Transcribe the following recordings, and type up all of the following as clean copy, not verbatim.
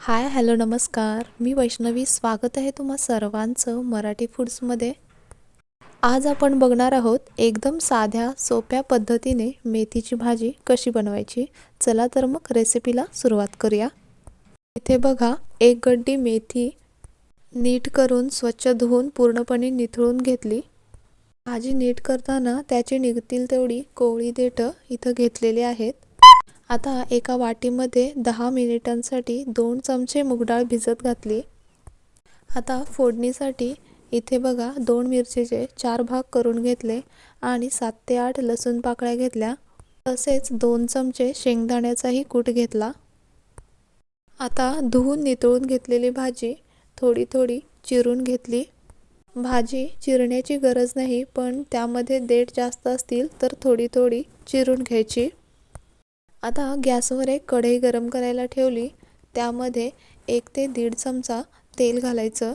हाय, hello, नमस्कार. मी वैष्णवी. स्वागत आहे तुम्हा सर्वांचं मराठी फूड्समध्ये. आज आपण बघणार आहोत एकदम साध्या, सोप्या पद्धतीने मेथीची भाजी कशी बनवायची. चला तर मग रेसिपीला सुरुवात करूया. इथे बघा, एक गड्डी मेथी नीट करून स्वच्छ धुवून पूर्णपणे निथळून घेतली. भाजी नीट करताना त्याची निघतील तेवढी कोवळी देठं इथं घेतलेली आहेत. आता एका वाटीमध्ये 10 मिनिटांसाठी 2 चमचे मूग डाळ भिजत घातली. आता फोडणीसाठी इथे बघा 2 मिरचीचे 4 भाग करून घेतले आणि 7 ते 8 लसूण पाकळ्या घेतल्या. तसेच 2 चमचे शेंगदाण्याचाही कूट घेतला. आता धुवून नितळून घेतलेली भाजी थोडी थोडी चिरून घेतली. भाजी चिरण्याची गरज नाही, पण त्यामध्ये देठ जास्त असतील तर थोडी थोडी चिरून घ्यायची. आता गॅसवर एक कढई गरम करायला ठेवली. त्यामध्ये 1 ते 1.5 चमचा तेल घालायचं.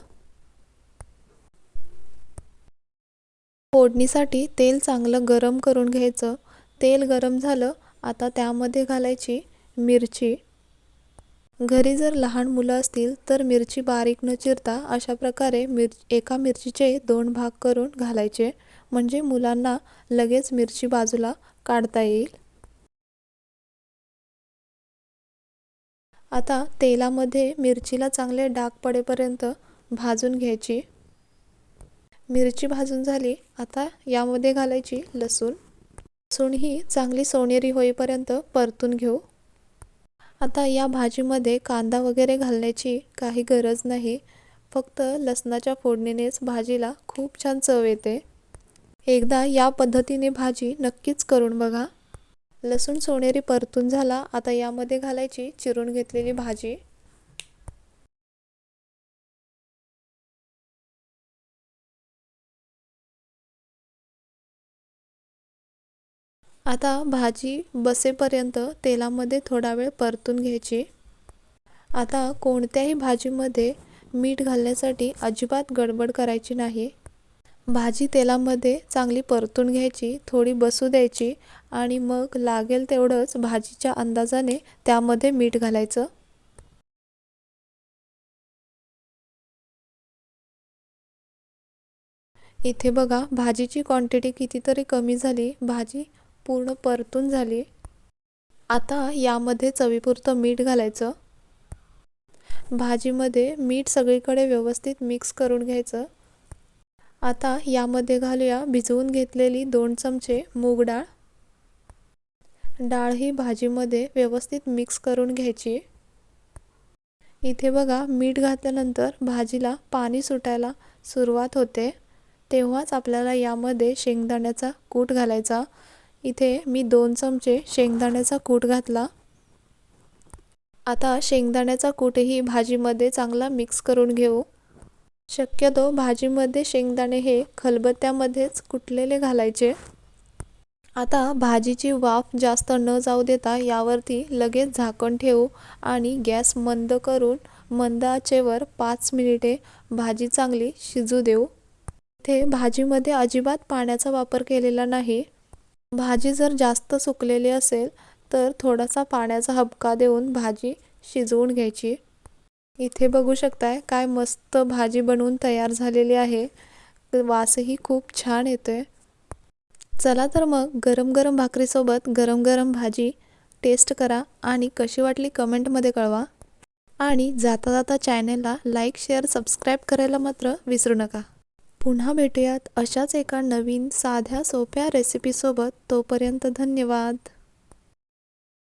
फोडणीसाठी तेल चांगलं गरम करून घ्यायचं. तेल गरम झालं, आता त्यामध्ये घालायची मिरची. घरी जर लहान मुलं असतील तर मिरची बारीक न चिरता अशा प्रकारे एका मिरचीचे 2 भाग करून घालायचे, म्हणजे मुलांना लगेच मिरची बाजूला काढता येईल. आता तेलामध्ये मिरचीला चांगले डाग पडेपर्यंत भाजून घ्यायची. मिरची भाजून झाली, आता यामध्ये घालायची लसूण. लसूण ही चांगली सोनेरी होईपर्यंत परतून घेऊ. आता या भाजीमध्ये कांदा वगैरे घालण्याची काही गरज नाही. फक्त लसणाच्या फोडणीनेच भाजीला खूप छान चव येते. एकदा या पद्धतीने भाजी नक्कीच करून बघा. लसूण सोनेरी परतून झाला, आता यामध्ये घालायची चिरून घेतलेली भाजी. आता भाजी बसेपर्यंत तेलामध्ये थोडा वेळ परतून घ्यायची. आता कोणत्याही भाजीमध्ये मीठ घालण्यासाठी अजिबात गडबड करायची नाही. भाजी तेलामध्ये चांगली परतून घ्यायची, थोडी बसू द्यायची आणि मग लागेल तेवढंच भाजीच्या अंदाजाने त्यामध्ये मीठ घालायचं. इथे बघा, भाजीची क्वांटिटी कितीतरी कमी झाली. भाजी पूर्ण परतून झाली. आता यामध्ये चवीपुरतं मीठ घालायचं. भाजीमध्ये मीठ सगळीकडे व्यवस्थित मिक्स करून घ्यायचं. आता यामध्ये घालूया भिजवून घेतलेली 2 चमचे मूग डाळ. डाळ ही भाजीमध्ये व्यवस्थित मिक्स करून घ्यायची. इथे बघा, मीठ घातल्यानंतर भाजीला पाणी सुटायला सुरुवात होते, तेव्हाच आपल्याला यामध्ये शेंगदाण्याचा कूट घालायचा. इथे मी 2 चमचे शेंगदाण्याचा कूट घातला. आता शेंगदाण्याचा कूटही भाजीमध्ये चांगला मिक्स करून घेऊ. शक्यतो भाजीमध्ये शेंगदाणे हे खलबत्त्यामध्येच कुटलेले घालायचे. आता भाजीची वाफ जास्त न जाऊ देता यावरती लगेच झाकण ठेवू आणि गॅस मंद करून मंद आचेवर 5 मिनिटे भाजी चांगली शिजू देऊ. इथे भाजीमध्ये अजिबात पाण्याचा वापर केलेला नाही. भाजी जर जास्त सुकलेली असेल तर थोडासा पाण्याचा हबका देऊन भाजी शिजवून घ्यायची. इथे बघू शकताय काय मस्त भाजी बनवून तयार झालेली आहे. वासही खूप छान येतोय. चला तर मग गरम गरम भाकरीसोबत गरम गरम भाजी टेस्ट करा आणि कशी वाटली कमेंटमध्ये कळवा. आणि जाता जाता चॅनलला लाईक, शेअर, सबस्क्राईब करायला मात्र विसरू नका. पुन्हा भेटूयात अशाच एका नवीन साध्या सोप्या रेसिपीसोबत. तोपर्यंत धन्यवाद.